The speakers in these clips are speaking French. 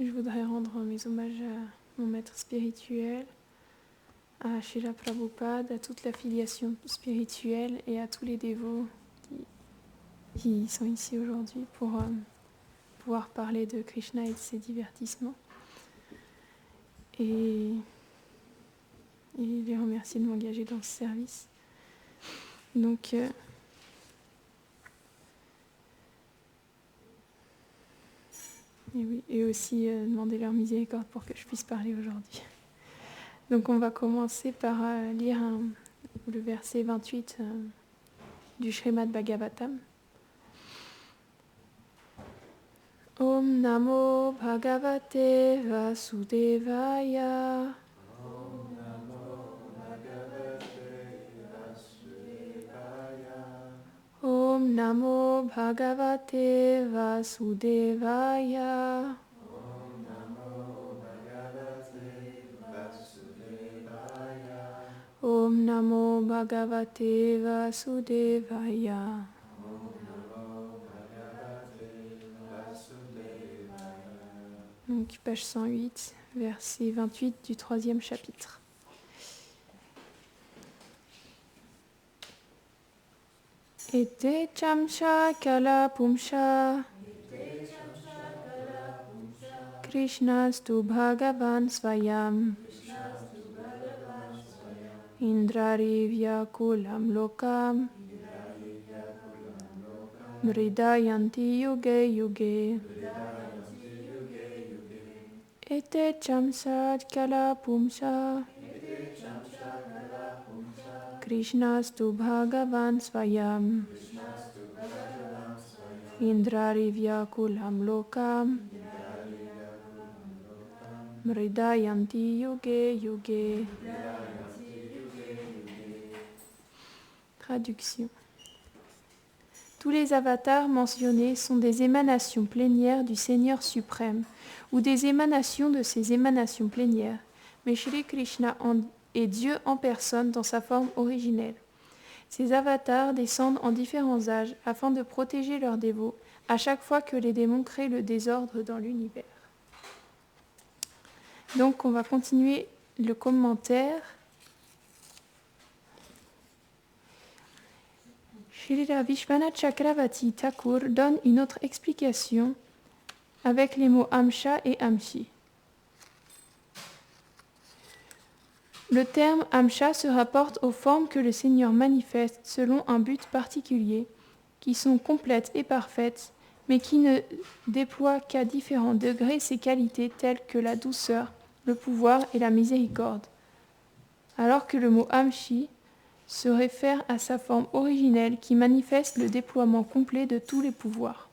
Je voudrais rendre mes hommages à mon maître spirituel, à Srila Prabhupada, à toute l'affiliation spirituelle et à tous les dévots qui sont ici aujourd'hui pour pouvoir parler de Krishna et de ses divertissements. Et les remercier de m'engager dans ce service. Donc, et aussi demander leur miséricorde pour que je puisse parler aujourd'hui. Donc on va commencer par lire le verset 28 du Srimad Bhagavatam. Om Namo Bhagavate Vasudevaya. Om Namo Bhagavate Vasudevaya. Om Namo Bhagavate Vasudevaya. Om Namo Bhagavate Vasudevaya. Om Namo Bhagavate Vasudevaya. Donc, page 108, verset 28 du 3e chapitre. Ete chamsha kala pumsha Krishnastu Bhagavan Svayam Indrarivya kulam lokam Mridayanti yuge yuge Ete chamsat kala pumsa Krishnastu Bhagavan Svayam Indrarivya kulam lokam Mridayanti yuge yuge. Traduction. Tous les avatars mentionnés sont des émanations plénières du Seigneur suprême ou des émanations de ces émanations plénières, mais Shri Krishna est Dieu en personne dans sa forme originelle. Ces avatars descendent en différents âges afin de protéger leurs dévots à chaque fois que les démons créent le désordre dans l'univers. Donc on va continuer le commentaire. Srila Vishwanath Chakravarti Thakur donne une autre explication avec les mots Amsha et Amshi. Le terme Amsha se rapporte aux formes que le Seigneur manifeste selon un but particulier, qui sont complètes et parfaites, mais qui ne déploient qu'à différents degrés ses qualités telles que la douceur, le pouvoir et la miséricorde. Alors que le mot Amshi se réfère à sa forme originelle qui manifeste le déploiement complet de tous les pouvoirs.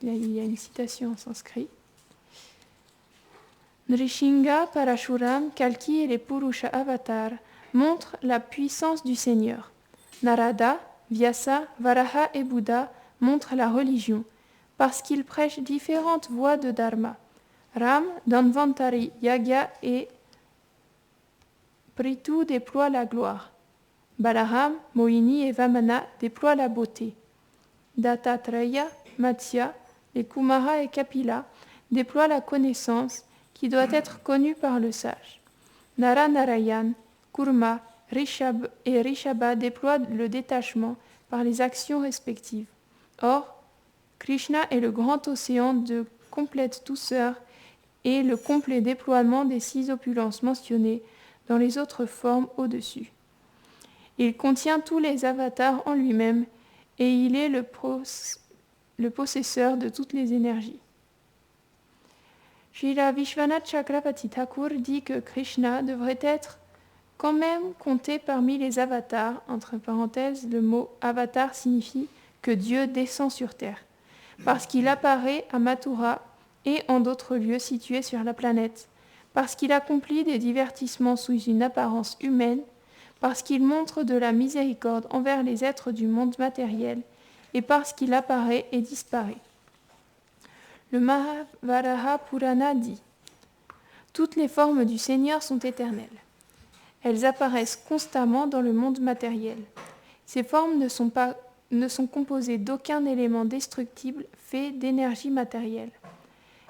Là, il y a une citation en sanskrit. Nrishinga, Parashuram, Kalki et les Purusha avatars montrent la puissance du Seigneur. Narada, Vyasa, Varaha et Bouddha montrent la religion, parce qu'ils prêchent différentes voies de dharma. Ram, Dhanvantari, Yagya et Prithu déploient la gloire. Balaram, Mohini et Vamana déploient la beauté. Dattatreya, Matsya, les Kumara et Kapila déploient la connaissance qui doit être connue par le sage. Nara-Narayan, Kurma et Rishabha déploient le détachement par les actions respectives. Or, Krishna est le grand océan de complète douceur et le complet déploiement des 6 opulences mentionnées dans les autres formes au-dessus. Il contient tous les avatars en lui-même et il est le possesseur de toutes les énergies. Srila Vishwanath Chakravarti Thakur dit que Krishna devrait être quand même compté parmi les avatars. Entre parenthèses, le mot avatar signifie que Dieu descend sur terre, parce qu'il apparaît à Mathura et en d'autres lieux situés sur la planète, parce qu'il accomplit des divertissements sous une apparence humaine, parce qu'il montre de la miséricorde envers les êtres du monde matériel, et parce qu'il apparaît et disparaît. Le Mahavaraha Purana dit « Toutes les formes du Seigneur sont éternelles. Elles apparaissent constamment dans le monde matériel. Ces formes ne sont composées d'aucun élément destructible fait d'énergie matérielle.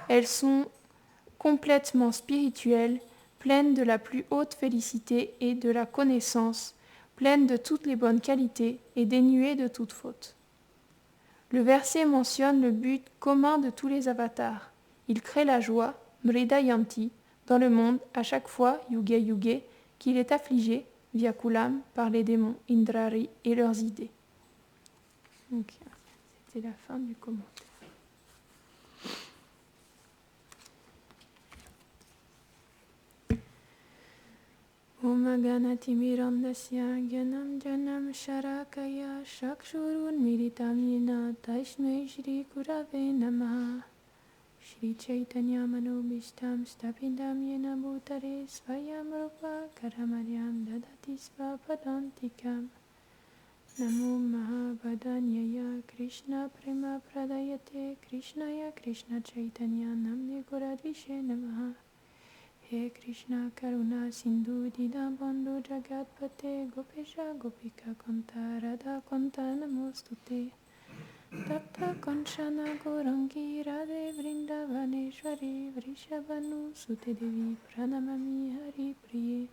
Elles sont complètement spirituelles, pleines de la plus haute félicité et de la connaissance, pleines de toutes les bonnes qualités et dénuées de toute faute. Le verset mentionne le but commun de tous les avatars. Il crée la joie, Mridayanti, dans le monde à chaque fois, Yuge Yuge, qu'il est affligé, Vyakulam, par les démons Indrari et leurs idées. Donc, c'était la fin du commentaire. Om Ganati Mirandasya Gyanam Janam Sharakaya Shakshurun Miritam Yena Taismai Shri Gurave Namaha Shri Chaitanya Manobishtam Stapindam Yena Bhutare Svayam Rupa Karamaryam Dadati Svapadantikam Namo Mahabhadanyaya Krishna Prema Pradayate Krishnaya Krishna Chaitanya Namne Goradvishe Namaha He Krishna Karuna Sindhu Dinabandhu Jagatpate Gopesha Gopika Kanta Radha Kanta Namostute Tapta Kanchana Gorangi Radhe Vrindavaneshwari Vrishabhanu Sute Devi Pranamami Hari Priye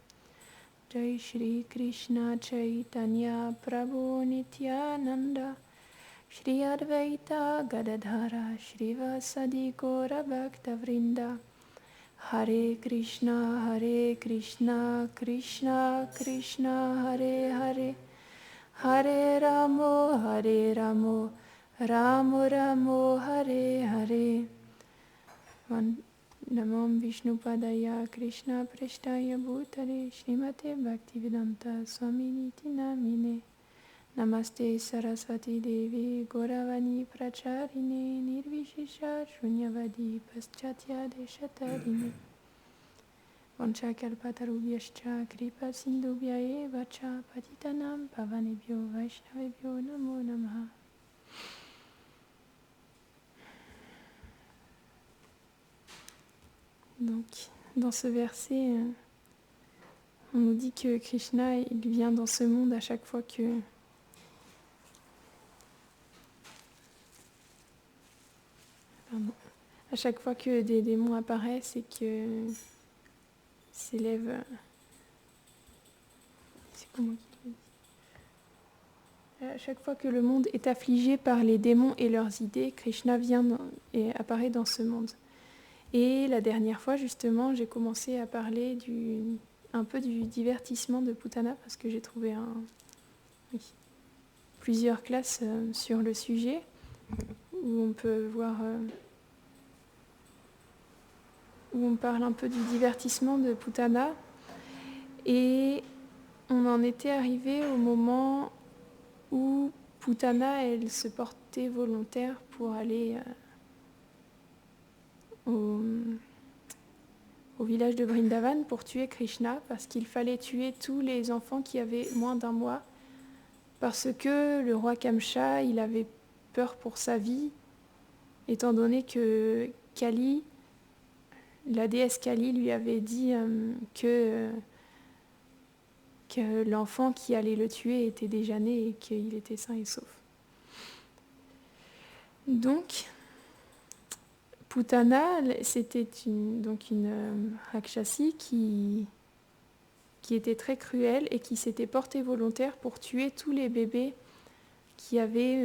Jai Shri Krishna Chaitanya Prabhu Nityananda Shri Advaita Gadadhara Shri Vasadi Gora Bhakta Vrinda Hare Krishna, Krishna Krishna, Hare Hare, Hare Ramo, Ramo Ramo, Hare Hare. Namam Vishnu Padaya Krishna Preshtaya Bhutale Srimate Bhaktivedanta Swaminiti Namine Namaste Saraswati Devi Gauravani Pracharine Nirvishisha Shunyavadi Paschatya Deshatarine Vanchakalpatarubhyascha Kripa Sindhubhya Eva Cha Patitanam Pavanebhyo Vaishnavebhyo Namo Namaha. Donc, dans ce verset, on nous dit que Krishna, il vient dans ce monde à chaque fois que à chaque fois que des démons apparaissent et que s'élèvent. C'est comment qu'il dit ? À chaque fois que le monde est affligé par les démons et leurs idées, Krishna vient et apparaît dans ce monde. Et la dernière fois, justement, j'ai commencé à parler un peu du divertissement de Putana parce que j'ai trouvé plusieurs classes sur le sujet où on peut voir. Où on parle un peu du divertissement de Putana. Et on en était arrivé au moment où Putana, elle se portait volontaire pour aller au village de Vrindavan pour tuer Krishna, parce qu'il fallait tuer tous les enfants qui avaient moins d'un mois, parce que le roi Kamcha, il avait peur pour sa vie, étant donné que Kali, la déesse Kali lui avait dit que l'enfant qui allait le tuer était déjà né et qu'il était sain et sauf. Donc, Putana, c'était une Rakshasi qui était très cruelle et qui s'était portée volontaire pour tuer tous les bébés qui avaient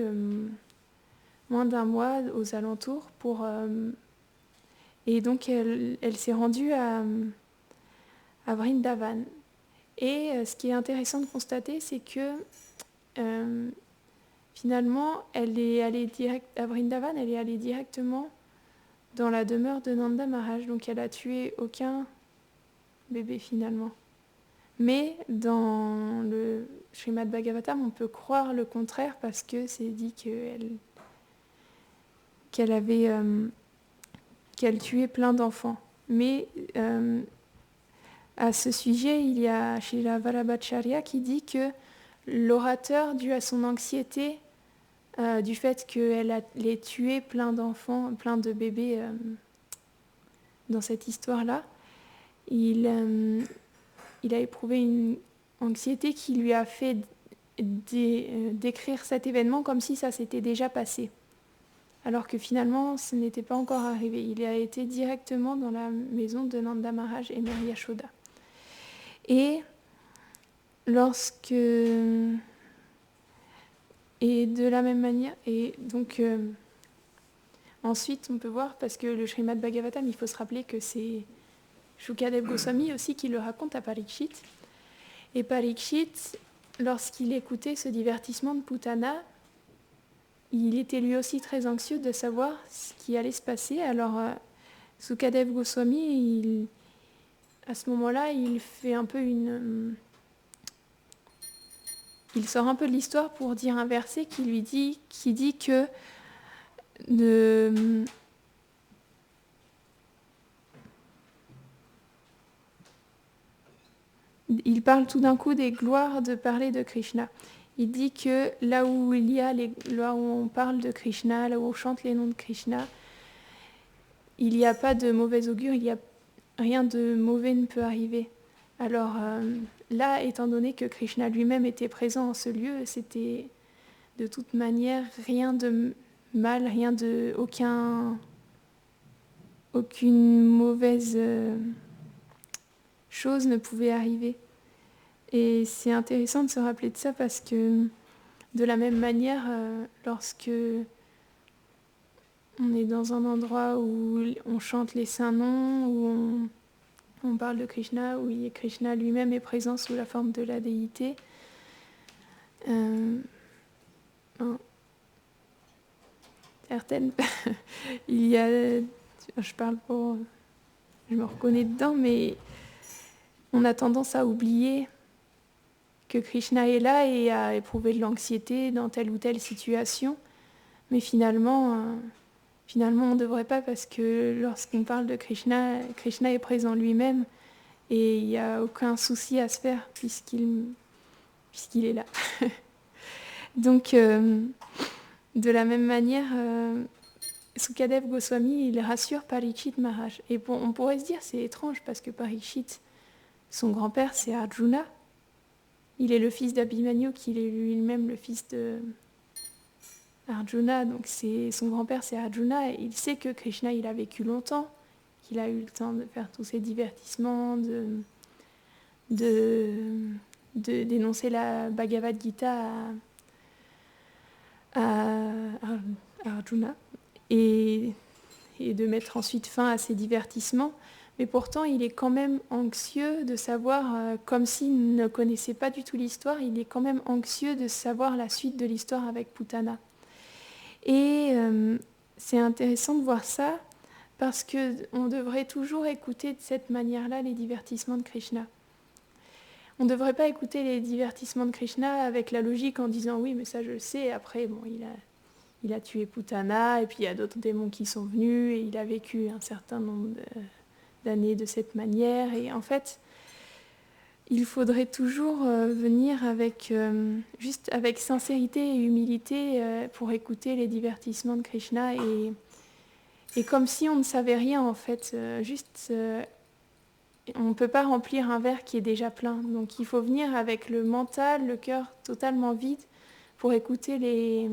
moins d'un mois aux alentours et donc elle s'est rendue à Vrindavan. Et ce qui est intéressant de constater, c'est que finalement, elle est allée à Vrindavan, elle est allée directement dans la demeure de Nanda Maharaj. Donc elle a tué aucun bébé finalement. Mais dans le Srimad Bhagavatam, on peut croire le contraire parce que c'est dit qu'elle tuait plein d'enfants. Mais à ce sujet, il y a Srila Vallabhacharya qui dit que l'orateur, dû à son anxiété, du fait qu'elle allait tuer plein d'enfants, plein de bébés dans cette histoire-là, il a éprouvé une anxiété qui lui a fait décrire cet événement comme si ça s'était déjà passé. alors que finalement ce n'était pas encore arrivé. Il a été directement dans la maison de Nanda Maharaj et Mère Yashoda. Et lorsque... Et de la même manière... Et donc... Ensuite, on peut voir, parce que le Srimad Bhagavatam, il faut se rappeler que c'est Shukadev Goswami aussi qui le raconte à Parikshit. Et Parikshit, lorsqu'il écoutait ce divertissement de Putana, il était lui aussi très anxieux de savoir ce qui allait se passer. Alors, Shukadev Goswami, à ce moment-là, il fait un peu il sort un peu de l'histoire pour dire un verset qui dit que il parle tout d'un coup des gloires de parler de Krishna. Il dit que là où on parle de Krishna, là où on chante les noms de Krishna, il n'y a pas de mauvais augure, rien de mauvais ne peut arriver. Alors là, étant donné que Krishna lui-même était présent en ce lieu, c'était de toute manière rien de mal, aucune mauvaise chose ne pouvait arriver. Et c'est intéressant de se rappeler de ça parce que de la même manière, lorsque on est dans un endroit où on chante les saints noms, où on parle de Krishna, où Krishna lui-même est présent sous la forme de la déité, certaines, il y a, je me reconnais dedans, mais on a tendance à oublier que Krishna est là et à éprouver de l'anxiété dans telle ou telle situation. Mais finalement on ne devrait pas, parce que lorsqu'on parle de Krishna, Krishna est présent lui-même et il n'y a aucun souci à se faire puisqu'il est là. Donc, de la même manière, Sukadev Goswami, il rassure Parikshit Maharaj. Et on pourrait se dire, c'est étrange parce que Parikshit, son grand-père, c'est Arjuna. Il est le fils d'Abhimanyu, qui est lui-même le fils de Arjuna. Donc son grand-père, c'est Arjuna. Et il sait que Krishna, il a vécu longtemps, qu'il a eu le temps de faire tous ces divertissements, de d'énoncer la Bhagavad Gita à Arjuna et de mettre ensuite fin à ces divertissements. Mais pourtant, il est quand même anxieux de savoir, comme s'il ne connaissait pas du tout l'histoire, il est quand même anxieux de savoir la suite de l'histoire avec Et c'est intéressant de voir ça, parce qu'on devrait toujours écouter de cette manière-là les divertissements de Krishna. On ne devrait pas écouter les divertissements de Krishna avec la logique en disant « oui, mais ça je le sais, après, bon, il a tué Putana, et puis il y a d'autres démons qui sont venus, et il a vécu un certain nombre d'années de cette manière. » Et en fait, il faudrait toujours venir juste avec sincérité et humilité pour écouter les divertissements de Krishna, et comme si on ne savait rien, en fait, on ne peut pas remplir un verre qui est déjà plein. Donc il faut venir avec le mental, le cœur totalement vide pour écouter les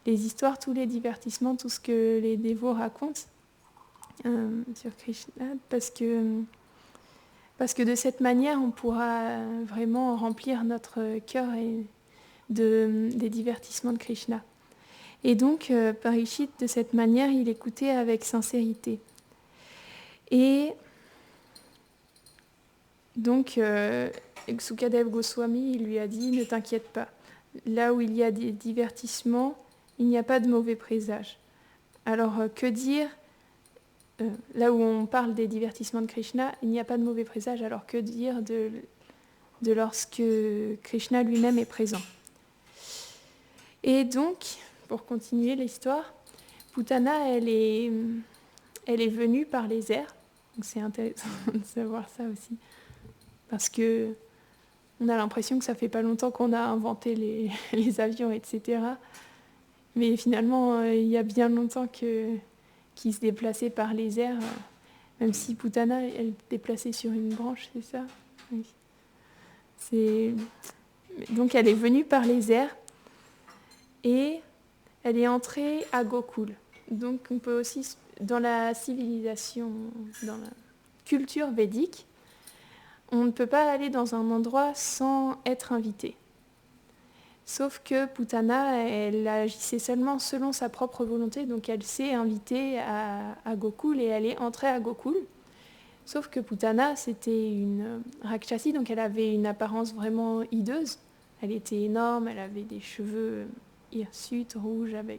histoires, tous les divertissements, tout ce que les dévots racontent sur Krishna, parce que de cette manière, on pourra vraiment remplir notre cœur des divertissements de Krishna. Et donc, Parikshit, de cette manière, il écoutait avec sincérité. Et donc, Sukadev Goswami, il lui a dit « Ne t'inquiète pas, là où il y a des divertissements, il n'y a pas de mauvais présages. » Alors, que dire là où on parle des divertissements de Krishna, il n'y a pas de mauvais présages, alors que dire de lorsque Krishna lui-même est présent. Et donc, pour continuer l'histoire, Putana, elle est venue par les airs. Donc c'est intéressant de savoir ça aussi. Parce que on a l'impression que ça fait pas longtemps qu'on a inventé les avions, etc. Mais finalement, il y a bien longtemps qu'ils se déplaçaient par les airs, même si Putana, elle déplaçait sur une branche, c'est ça ? Oui. Donc elle est venue par les airs, et elle est entrée à Gokul. Donc on peut aussi, dans la civilisation, dans la culture védique, on ne peut pas aller dans un endroit sans être invité. Sauf que Putana, elle agissait seulement selon sa propre volonté, donc elle s'est invitée à Gokul et elle est entrée à Gokul. Sauf que Putana, c'était une Rakshasi, donc elle avait une apparence vraiment hideuse. Elle était énorme, elle avait des cheveux hirsutes, rouges, elle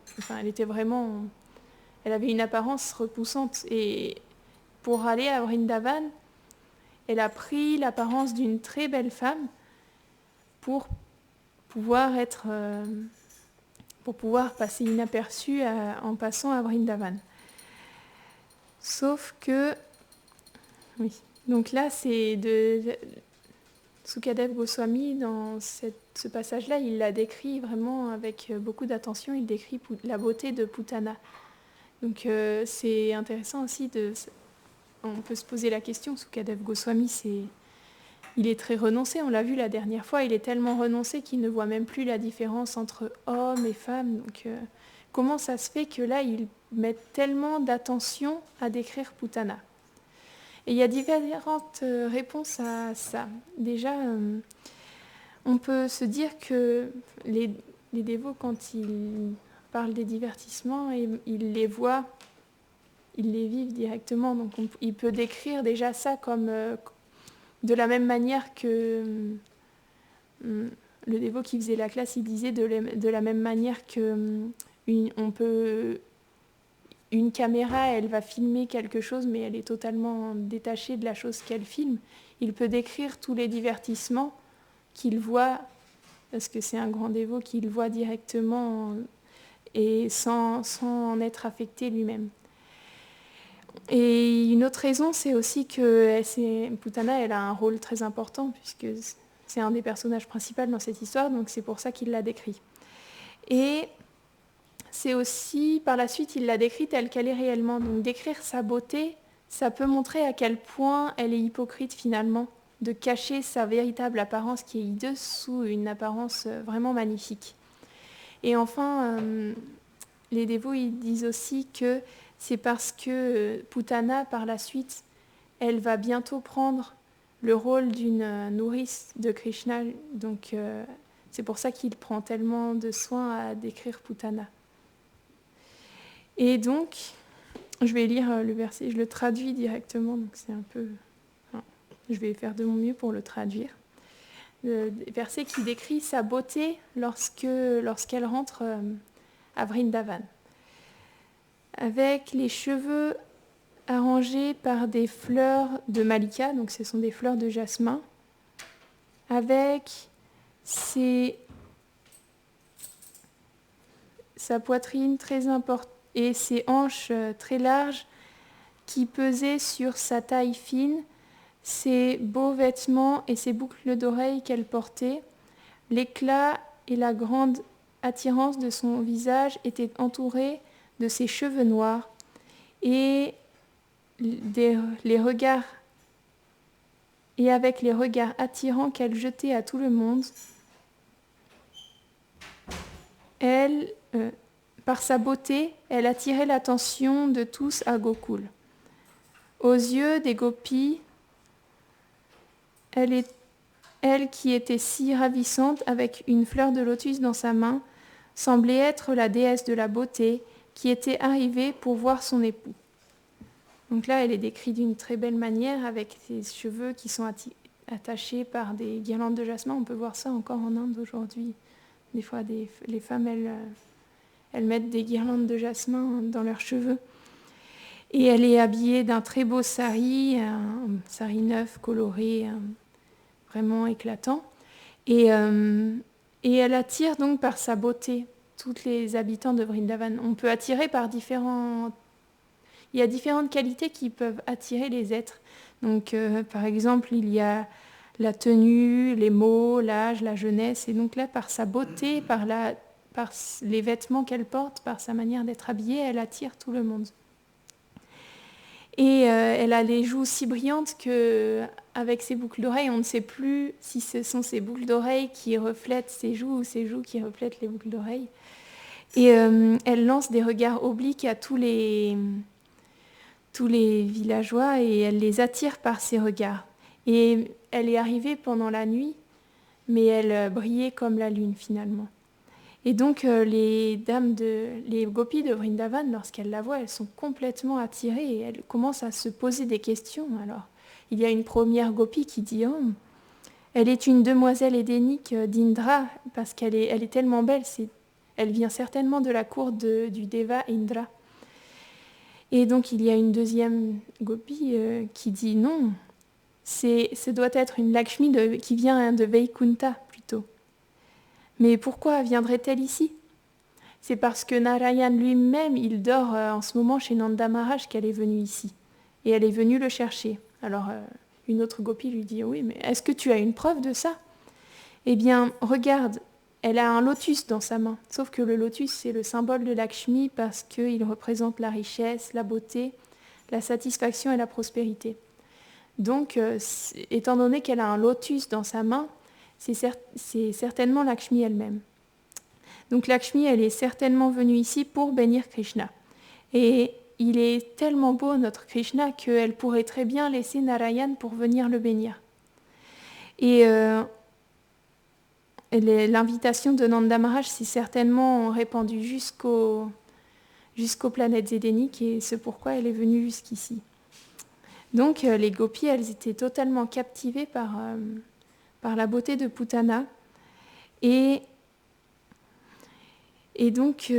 avait une apparence repoussante. Et pour aller à Vrindavan, elle a pris l'apparence d'une très belle femme pour pouvoir passer inaperçue en passant à Vrindavan. Sauf que, oui, donc là c'est Sukadev Goswami, dans ce passage-là, il la décrit vraiment avec beaucoup d'attention, il décrit la beauté de Putana. Donc c'est intéressant aussi, on peut se poser la question, Sukadev Goswami, il est très renoncé, on l'a vu la dernière fois, il est tellement renoncé qu'il ne voit même plus la différence entre hommes et femmes. Donc comment ça se fait que là, il met tellement d'attention à décrire Putana ? Et il y a différentes réponses à ça. Déjà, on peut se dire que les dévots, quand ils parlent des divertissements, ils les voient, ils les vivent directement. Donc il peut décrire déjà ça comme de la même manière que le dévot qui faisait la classe, il disait de la même manière que une caméra, elle va filmer quelque chose, mais elle est totalement détachée de la chose qu'elle filme. Il peut décrire tous les divertissements qu'il voit, parce que c'est un grand dévot qu'il voit directement et sans en être affecté lui-même. Et une autre raison, c'est aussi que Putana, elle a un rôle très important, puisque c'est un des personnages principaux dans cette histoire, donc c'est pour ça qu'il l'a décrit. Et c'est aussi, par la suite, il l'a décrite telle qu'elle est réellement. Donc décrire sa beauté, ça peut montrer à quel point elle est hypocrite finalement, de cacher sa véritable apparence qui est hideuse sous une apparence vraiment magnifique. Et enfin, les dévots, ils disent aussi que c'est parce que Putana, par la suite, elle va bientôt prendre le rôle d'une nourrice de Krishna. Donc c'est pour ça qu'il prend tellement de soin à décrire Putana. Et donc, je vais lire le verset, je le traduis directement, donc c'est un peu... je vais faire de mon mieux pour le traduire. Le verset qui décrit sa beauté lorsqu'elle rentre à Vrindavan. Avec les cheveux arrangés par des fleurs de malika, donc ce sont des fleurs de jasmin, avec sa poitrine très importante et ses hanches très larges qui pesaient sur sa taille fine, ses beaux vêtements et ses boucles d'oreilles qu'elle portait, l'éclat et la grande attirance de son visage étaient entourés de ses cheveux noirs et les regards et avec les regards attirants qu'elle jetait à tout le monde, elle, par sa beauté, elle attirait l'attention de tous à Gokul. Aux yeux des gopis, elle qui était si ravissante avec une fleur de lotus dans sa main, semblait être la déesse de la beauté qui était arrivée pour voir son époux. Donc là, elle est décrite d'une très belle manière avec ses cheveux qui sont attachés par des guirlandes de jasmin. On peut voir ça encore en Inde aujourd'hui. Des fois, les femmes, elles mettent des guirlandes de jasmin dans leurs cheveux. Et elle est habillée d'un très beau sari, un sari neuf, coloré, vraiment éclatant. Et elle attire donc par sa beauté tous les habitants de Vrindavan. On peut attirer par il y a différentes qualités qui peuvent attirer les êtres. Donc, par exemple, il y a la tenue, les mots, l'âge, la jeunesse. Et donc là, par sa beauté, par les vêtements qu'elle porte, par sa manière d'être habillée, elle attire tout le monde. Et elle a les joues si brillantes qu'avec ses boucles d'oreilles, on ne sait plus si ce sont ses boucles d'oreilles qui reflètent ses joues ou ses joues qui reflètent les boucles d'oreilles. Et elle lance des regards obliques à tous les villageois et elle les attire par ses regards. Et elle est arrivée pendant la nuit, mais elle brillait comme la lune finalement. Et donc les gopis de Vrindavan, lorsqu'elles la voient, elles sont complètement attirées et elles commencent à se poser des questions. Alors, il y a une première gopi qui dit « Oh, elle est une demoiselle édénique d'Indra, parce qu'elle est tellement belle, elle vient certainement de la cour du Deva Indra. » Et donc il y a une deuxième gopi qui dit « Non, ce doit être une Lakshmi qui vient de Vaikunta plutôt. » Mais pourquoi viendrait-elle ici ? C'est parce que Narayan lui-même, il dort en ce moment chez Nanda Maharaj qu'elle est venue ici. Et elle est venue le chercher. Alors, une autre gopi lui dit « Oui, mais est-ce que tu as une preuve de ça ?» Eh bien, regarde, elle a un lotus dans sa main. Sauf que le lotus, c'est le symbole de Lakshmi parce qu'il représente la richesse, la beauté, la satisfaction et la prospérité. Donc, étant donné qu'elle a un lotus dans sa main, c'est certainement Lakshmi elle-même. Donc Lakshmi, elle est certainement venue ici pour bénir Krishna. Et il est tellement beau, notre Krishna, qu'elle pourrait très bien laisser Narayan pour venir le bénir. Et l'invitation de Nanda Maharaj s'est certainement répandue jusqu'aux planètes édéniques et c'est pourquoi elle est venue jusqu'ici. Donc les gopis, elles étaient totalement captivées par la beauté de Putana. Et donc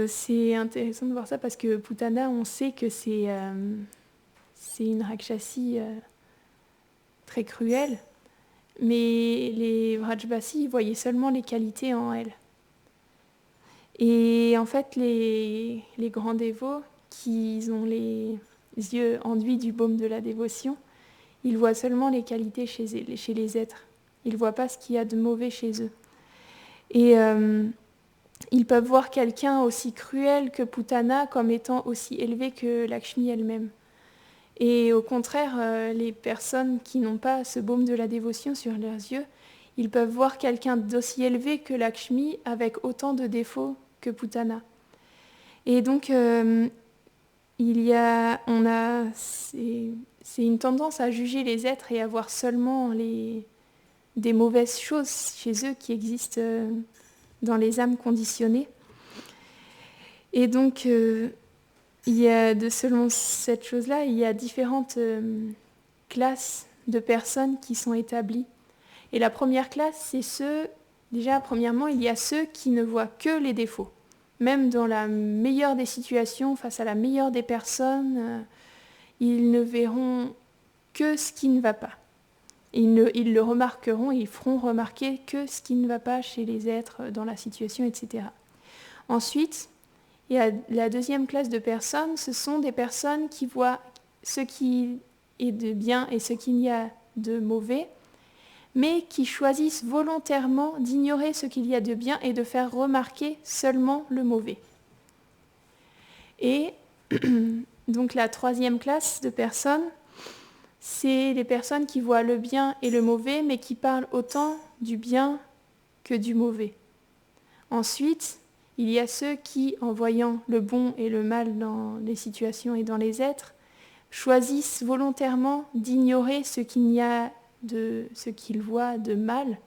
c'est intéressant de voir ça parce que Putana, on sait que c'est une Rakshasi très cruelle, mais les Vrajbasi voyaient seulement les qualités en elle. Et en fait, les grands dévots qui ont les yeux enduits du baume de la dévotion, ils voient seulement les qualités chez les êtres. Ils ne voient pas ce qu'il y a de mauvais chez eux. Et ils peuvent voir quelqu'un aussi cruel que Putana comme étant aussi élevé que Lakshmi elle-même. Et au contraire, les personnes qui n'ont pas ce baume de la dévotion sur leurs yeux, ils peuvent voir quelqu'un d'aussi élevé que Lakshmi avec autant de défauts que Putana. Et donc, c'est une tendance à juger les êtres et à voir seulement des mauvaises choses chez eux qui existent dans les âmes conditionnées. Et donc, selon cette chose-là, il y a différentes classes de personnes qui sont établies. Et la première classe, c'est premièrement, il y a ceux qui ne voient que les défauts. Même dans la meilleure des situations, face à la meilleure des personnes, ils ne verront que ce qui ne va pas. Ils le remarqueront, ils feront remarquer que ce qui ne va pas chez les êtres, dans la situation, etc. Ensuite, il y a la deuxième classe de personnes, ce sont des personnes qui voient ce qui est de bien et ce qu'il y a de mauvais, mais qui choisissent volontairement d'ignorer ce qu'il y a de bien et de faire remarquer seulement le mauvais. Et donc la troisième classe de personnes, c'est les personnes qui voient le bien et le mauvais, mais qui parlent autant du bien que du mauvais. Ensuite, il y a ceux qui, en voyant le bon et le mal dans les situations et dans les êtres, choisissent volontairement d'ignorer ce qu'ils voient de mal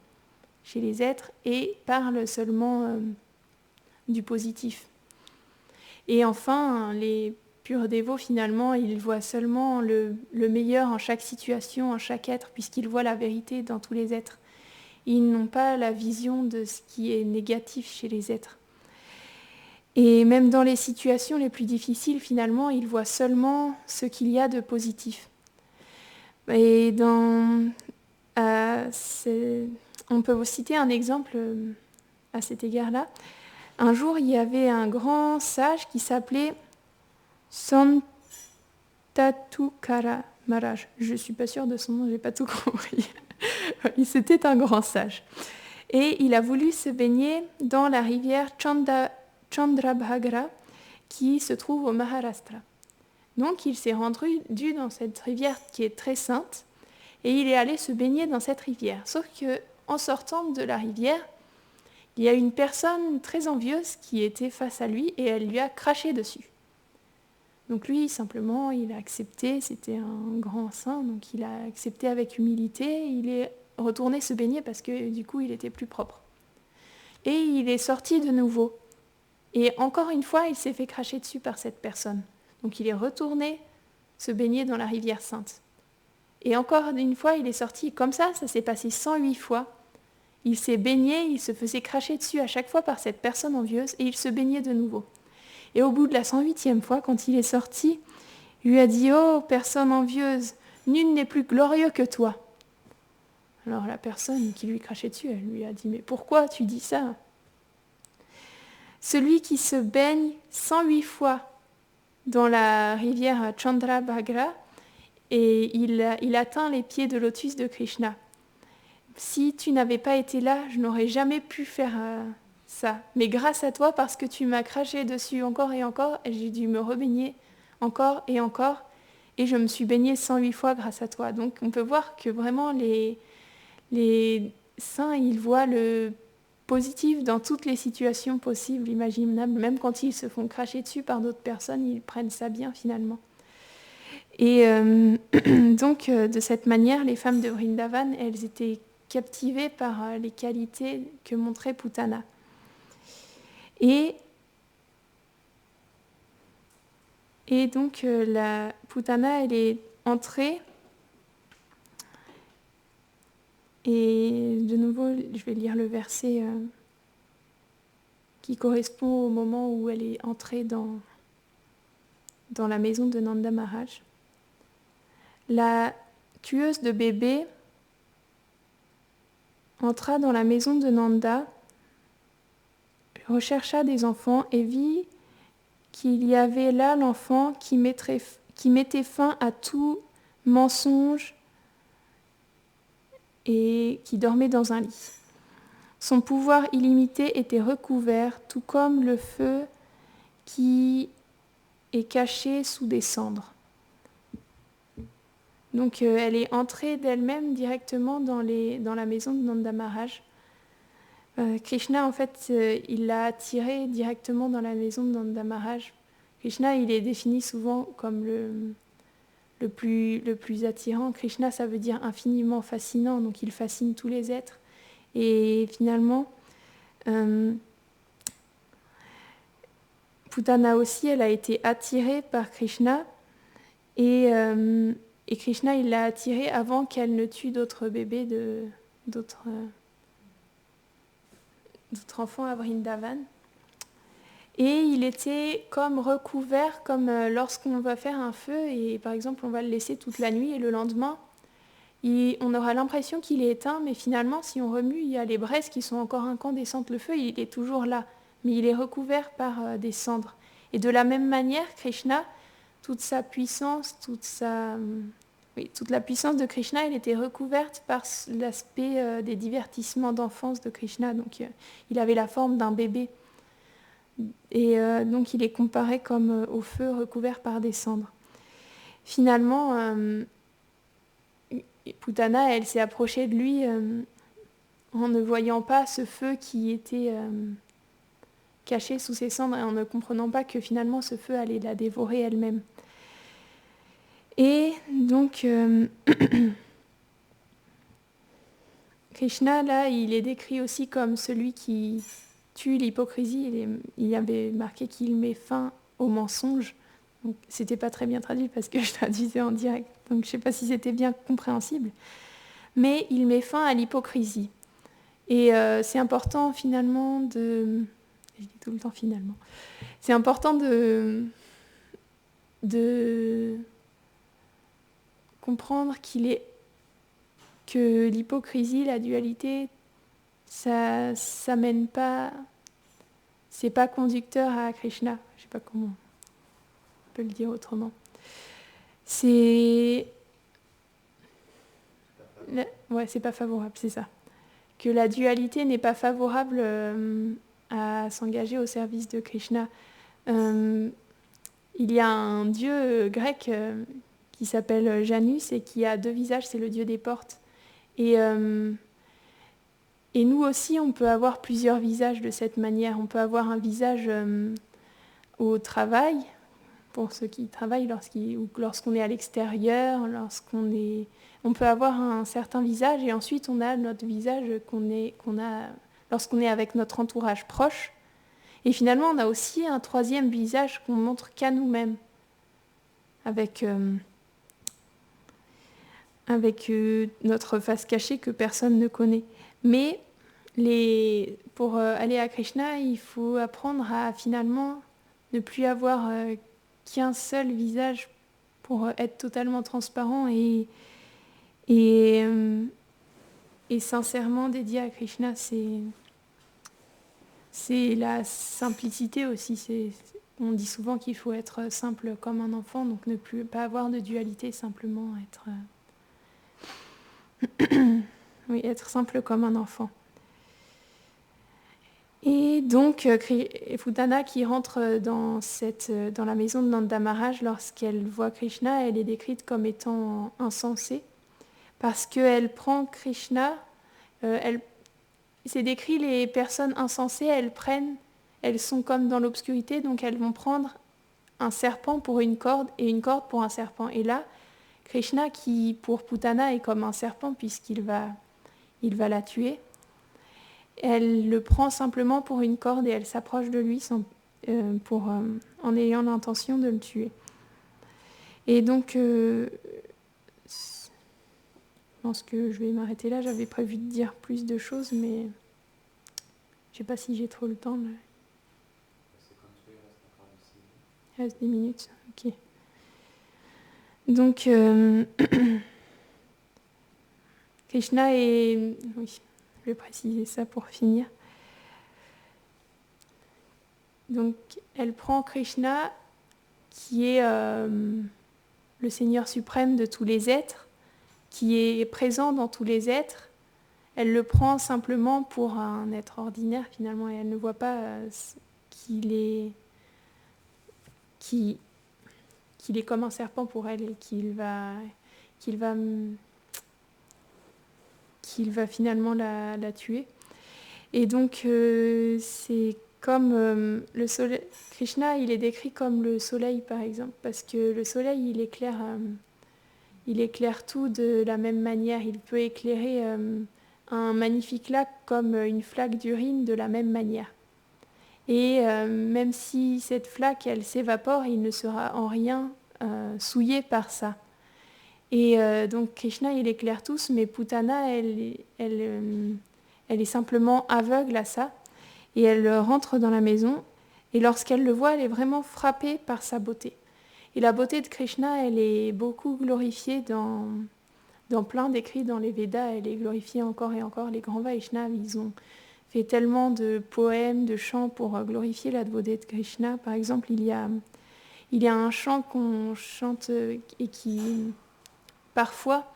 chez les êtres et parlent seulement du positif. Et enfin, les purs dévots, finalement, ils voient seulement le meilleur en chaque situation, en chaque être, puisqu'ils voient la vérité dans tous les êtres. Ils n'ont pas la vision de ce qui est négatif chez les êtres. Et même dans les situations les plus difficiles, finalement, ils voient seulement ce qu'il y a de positif. Et on peut vous citer un exemple à cet égard-là. Un jour, il y avait un grand sage qui s'appelait Santatukara Maharaj. Je ne suis pas sûre de son nom, je n'ai pas tout compris. C'était un grand sage. Et il a voulu se baigner dans la rivière Chandrabhagra qui se trouve au Maharashtra. Donc il s'est rendu dans cette rivière qui est très sainte et il est allé se baigner dans cette rivière. Sauf qu'en sortant de la rivière, il y a une personne très envieuse qui était face à lui et elle lui a craché dessus. Donc lui, simplement, il a accepté, c'était un grand saint, donc il a accepté avec humilité, il est retourné se baigner parce que du coup, il était plus propre. Et il est sorti de nouveau. Et encore une fois, il s'est fait cracher dessus par cette personne. Donc il est retourné se baigner dans la rivière sainte. Et encore une fois, il est sorti. Comme ça s'est passé 108 fois. Il s'est baigné, il se faisait cracher dessus à chaque fois par cette personne envieuse et il se baignait de nouveau. Et au bout de la 108e fois, quand il est sorti, il lui a dit « Oh, personne envieuse, nul n'est plus glorieux que toi !» Alors la personne qui lui crachait dessus, elle lui a dit « Mais pourquoi tu dis ça ?» Celui qui se baigne 108 fois dans la rivière Chandrabhaga et il atteint les pieds de lotus de Krishna. Si tu n'avais pas été là, je n'aurais jamais pu faire ça. Mais grâce à toi, parce que tu m'as craché dessus encore et encore, j'ai dû me rebaigner encore, et je me suis baignée 108 fois grâce à toi. Donc on peut voir que vraiment les saints, ils voient le positif dans toutes les situations possibles, imaginables. Même quand ils se font cracher dessus par d'autres personnes, ils prennent ça bien finalement. Et donc de cette manière, les femmes de Vrindavan, elles étaient captivées par les qualités que montrait Putana. Et donc la Putana, elle est entrée, et de nouveau, je vais lire le verset qui correspond au moment où elle est entrée dans la maison de Nanda Maharaj. La tueuse de bébés entra dans la maison de Nanda, rechercha des enfants et vit qu'il y avait là l'enfant qui mettait fin à tout mensonge et qui dormait dans un lit. Son pouvoir illimité était recouvert, tout comme le feu qui est caché sous des cendres. Donc elle est entrée d'elle-même directement dans la maison de Nanda Maharaj. Krishna, en fait, il l'a attirée directement dans la maison de Nanda Maharaj. Krishna, il est défini souvent comme le plus attirant. Krishna, ça veut dire infiniment fascinant, donc il fascine tous les êtres. Et finalement, Putana aussi, elle a été attirée par Krishna, et Krishna, il l'a attirée avant qu'elle ne tue d'autres bébés, d'autres enfants à Vrindavan. Et il était comme recouvert, comme lorsqu'on va faire un feu, et par exemple on va le laisser toute la nuit, et le lendemain, on aura l'impression qu'il est éteint, mais finalement, si on remue, il y a les braises qui sont encore incandescentes. Le feu, il est toujours là, mais il est recouvert par des cendres. Et de la même manière, Krishna, toute sa puissance, toute la puissance de Krishna, elle était recouverte par l'aspect des divertissements d'enfance de Krishna. Donc, il avait la forme d'un bébé. Et donc, il est comparé comme au feu recouvert par des cendres. Finalement, Putana, elle s'est approchée de lui en ne voyant pas ce feu qui était caché sous ses cendres et en ne comprenant pas que finalement ce feu allait la dévorer elle-même. Et donc, Krishna, là, il est décrit aussi comme celui qui tue l'hypocrisie. Il y avait marqué qu'il met fin au mensonge. Donc, c'était pas très bien traduit parce que je traduisais en direct. Donc, je sais pas si c'était bien compréhensible. Mais il met fin à l'hypocrisie. Et c'est important finalement de... Je dis tout le temps finalement. C'est important de comprendre que l'hypocrisie, la dualité, ça mène pas... C'est pas conducteur à Krishna. Je sais pas comment on peut le dire autrement. C'est pas favorable, c'est ça. Que la dualité n'est pas favorable à s'engager au service de Krishna. Il y a un dieu grec qui s'appelle Janus et qui a deux visages, c'est le dieu des portes. Et Et nous aussi, on peut avoir plusieurs visages de cette manière. On peut avoir un visage au travail, pour ceux qui travaillent, lorsqu'on est à l'extérieur, on peut avoir un certain visage, et ensuite on a notre visage qu'on a lorsqu'on est avec notre entourage proche. Et finalement, on a aussi un troisième visage qu'on montre qu'à nous-mêmes, avec notre face cachée que personne ne connaît. Mais pour aller à Krishna, il faut apprendre à finalement ne plus avoir qu'un seul visage pour être totalement transparent et sincèrement dédié à Krishna. C'est la simplicité aussi. On dit souvent qu'il faut être simple comme un enfant, donc ne plus pas avoir de dualité, simplement être simple comme un enfant. Et donc, Putana qui rentre dans la maison de Nanda Maharaj, lorsqu'elle voit Krishna, elle est décrite comme étant insensée, parce qu'elle prend Krishna, c'est décrit les personnes insensées, elles sont comme dans l'obscurité, donc elles vont prendre un serpent pour une corde et une corde pour un serpent. Et là, Krishna, qui pour Putana est comme un serpent puisqu'il va la tuer, elle le prend simplement pour une corde et elle s'approche de lui en ayant l'intention de le tuer. Et donc, je pense que je vais m'arrêter là. J'avais prévu de dire plus de choses, mais je ne sais pas si j'ai trop le temps. Là. Il reste 10 minutes. Ok. Donc, Krishna est... Oui, je vais préciser ça pour finir. Donc, elle prend Krishna, qui est le Seigneur suprême de tous les êtres, qui est présent dans tous les êtres. Elle le prend simplement pour un être ordinaire, finalement, et elle ne voit pas qu'il est comme un serpent pour elle et qu'il va finalement la tuer. Et donc, c'est comme le soleil. Krishna, il est décrit comme le soleil, par exemple, parce que le soleil, il éclaire tout de la même manière. Il peut éclairer un magnifique lac comme une flaque d'urine de la même manière. Et même si cette flaque, elle s'évapore, il ne sera en rien souillé par ça. Et donc Krishna, il éclaire tous, mais Putana, elle est simplement aveugle à ça. Et elle rentre dans la maison, et lorsqu'elle le voit, elle est vraiment frappée par sa beauté. Et la beauté de Krishna, elle est beaucoup glorifiée dans plein d'écrits dans les Védas. Elle est glorifiée encore et encore. Les grands Vaishnavas, ils ont fait tellement de poèmes, de chants pour glorifier la beauté de Krishna. Par exemple, il y a un chant qu'on chante et qui, parfois,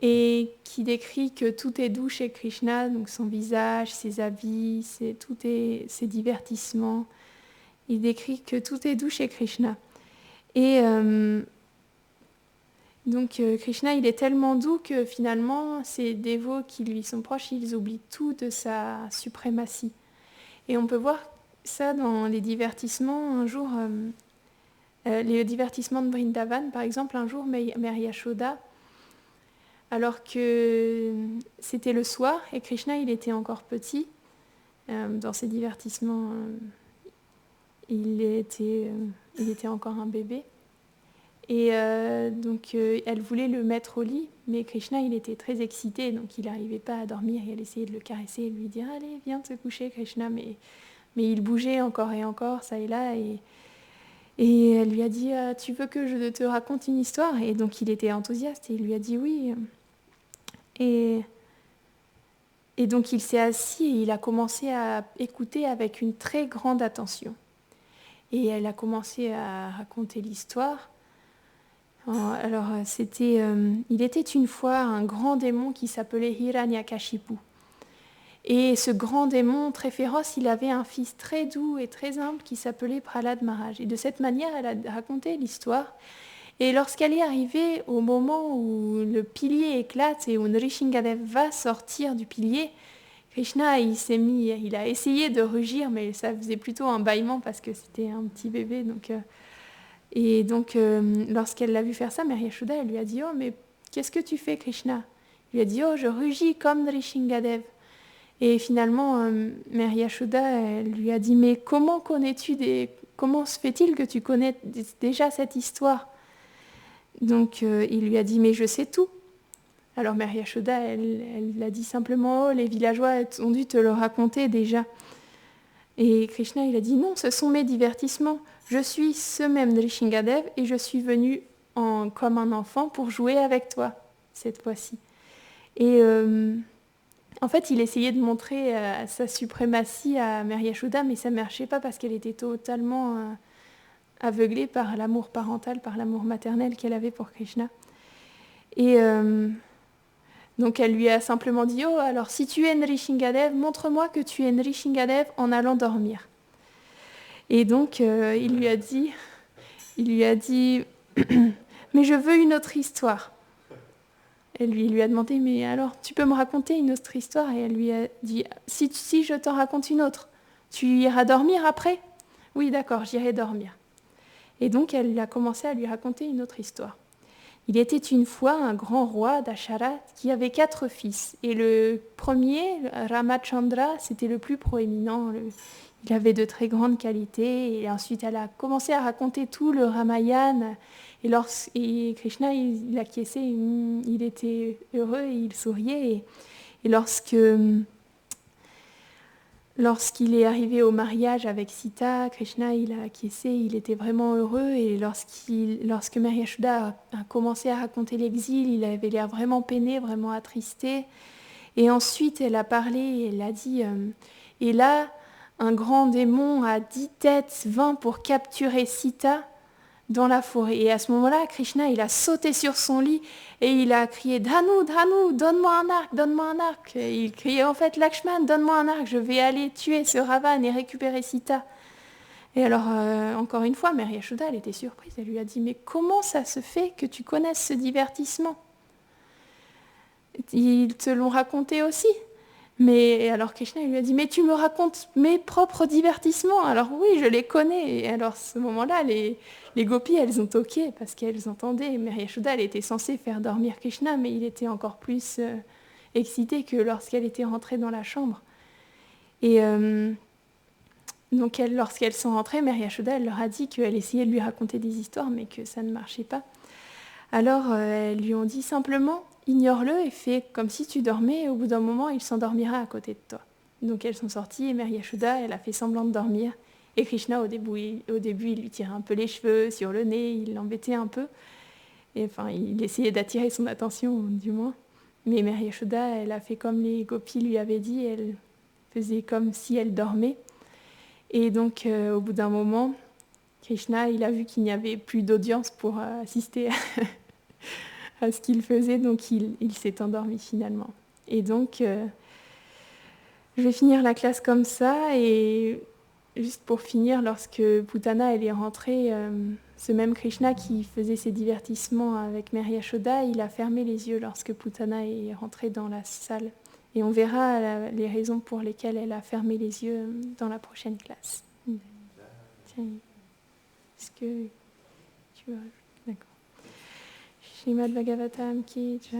et qui décrit que tout est doux chez Krishna, donc son visage, ses habits, ses divertissements. Il décrit que tout est doux chez Krishna. Et donc Krishna, il est tellement doux que finalement, ses dévots qui lui sont proches, ils oublient tout de sa suprématie. Et on peut voir ça dans les divertissements. Un jour, les divertissements de Vrindavan, par exemple, un jour, Mère Yashoda, alors que c'était le soir, et Krishna, il était encore petit, dans ses divertissements, il était encore un bébé. Et donc, elle voulait le mettre au lit, mais Krishna, il était très excité, donc il n'arrivait pas à dormir, et elle essayait de le caresser et de lui dire « Allez, viens te coucher, Krishna », mais il bougeait encore et encore, ça et là, et elle lui a dit « Tu veux que je te raconte une histoire ?» Et donc, il était enthousiaste, et il lui a dit « Oui ». Et donc il s'est assis et il a commencé à écouter avec une très grande attention. Et elle a commencé à raconter l'histoire. Alors il était une fois un grand démon qui s'appelait Hiranyakashipu. Et ce grand démon très féroce, il avait un fils très doux et très humble qui s'appelait Prahlad Maharaj. Et de cette manière, elle a raconté l'histoire. Et lorsqu'elle est arrivée au moment où le pilier éclate et où Nrishingadev va sortir du pilier, Krishna, il a essayé de rugir, mais ça faisait plutôt un bâillement parce que c'était un petit bébé. Donc, lorsqu'elle l'a vu faire ça, Mère Yashoda, elle lui a dit « Oh, mais qu'est-ce que tu fais, Krishna ?» Il lui a dit « Oh, je rugis comme Nrishingadev. » Et finalement, Mère Yashoda, elle lui a dit « Mais comment se fait-il que tu connais déjà cette histoire ?» Donc, il lui a dit « Mais je sais tout. » Alors Mère Yashoda, elle a dit simplement « Oh, les villageois ont dû te le raconter déjà. » Et Krishna, il a dit « Non, ce sont mes divertissements. Je suis ce même Nrishingadev et je suis venu comme un enfant pour jouer avec toi, cette fois-ci. » Et en fait, il essayait de montrer sa suprématie à Mère Yashoda, mais ça ne marchait pas parce qu'elle était totalement aveuglée par l'amour parental, par l'amour maternel qu'elle avait pour Krishna. Et donc elle lui a simplement dit « Oh, alors si tu es Nrishingadev, montre-moi que tu es Nrishingadev en allant dormir. » Et donc il lui a dit « Mais je veux une autre histoire. » Il lui a demandé « Mais alors, tu peux me raconter une autre histoire ?» Et elle lui a dit « Si je t'en raconte une autre, tu iras dormir après ?»« Oui, d'accord, j'irai dormir. » Et donc elle a commencé à lui raconter une autre histoire. Il était une fois un grand roi d'Asharat qui avait 4 fils. Et le premier, Ramachandra, c'était le plus proéminent. Il avait de très grandes qualités. Et ensuite, elle a commencé à raconter tout le Ramayana. Et Krishna, il acquiesçait, il était heureux, et il souriait. Et lorsqu'il est arrivé au mariage avec Sita, Krishna, il a acquiescé, il était vraiment heureux. Et lorsque Mère Yashoda a commencé à raconter l'exil, il avait l'air vraiment peiné, vraiment attristé. Et ensuite, elle a parlé et elle a dit et là, un grand démon à 10 têtes vint pour capturer Sita dans la forêt. Et à ce moment-là, Krishna, il a sauté sur son lit et il a crié « Dhanu, Dhanu, donne-moi un arc, donne-moi un arc !» Et il criait en fait « Lakshman, donne-moi un arc, je vais aller tuer ce Ravan et récupérer Sita. » Et alors, encore une fois, Mère Yashoda, elle était surprise. Elle lui a dit « Mais comment ça se fait que tu connaisses ce divertissement ? Ils te l'ont raconté aussi. » Mais alors Krishna il lui a dit « Mais tu me racontes mes propres divertissements !» Alors oui, je les connais. Et alors à ce moment-là, les gopis, elles ont toqué parce qu'elles entendaient. Mère Yashoda, elle était censée faire dormir Krishna, mais il était encore plus excité que lorsqu'elle était rentrée dans la chambre. Et donc lorsqu'elles sont rentrées, Mère Yashoda, elle leur a dit qu'elle essayait de lui raconter des histoires, mais que ça ne marchait pas. Alors elles lui ont dit simplement « Ignore-le et fais comme si tu dormais, et au bout d'un moment, il s'endormira à côté de toi. » Donc elles sont sorties et Mère Yashoda, elle a fait semblant de dormir. Et Krishna, au début, il lui tirait un peu les cheveux sur le nez, il l'embêtait un peu. Et, enfin, il essayait d'attirer son attention, du moins. Mais Mère Yashoda, elle a fait comme les gopis lui avaient dit, elle faisait comme si elle dormait. Et donc, au bout d'un moment, Krishna, il a vu qu'il n'y avait plus d'audience pour assister à ce qu'il faisait, donc il s'est endormi finalement. Et donc, je vais finir la classe comme ça, et juste pour finir, lorsque Putana elle est rentrée, ce même Krishna qui faisait ses divertissements avec Mère Yashoda, il a fermé les yeux lorsque Putana est rentrée dans la salle. Et on verra les raisons pour lesquelles elle a fermé les yeux dans la prochaine classe. Tiens, est-ce que tu veux... D'accord. Srimad Bhagavatam ki jai.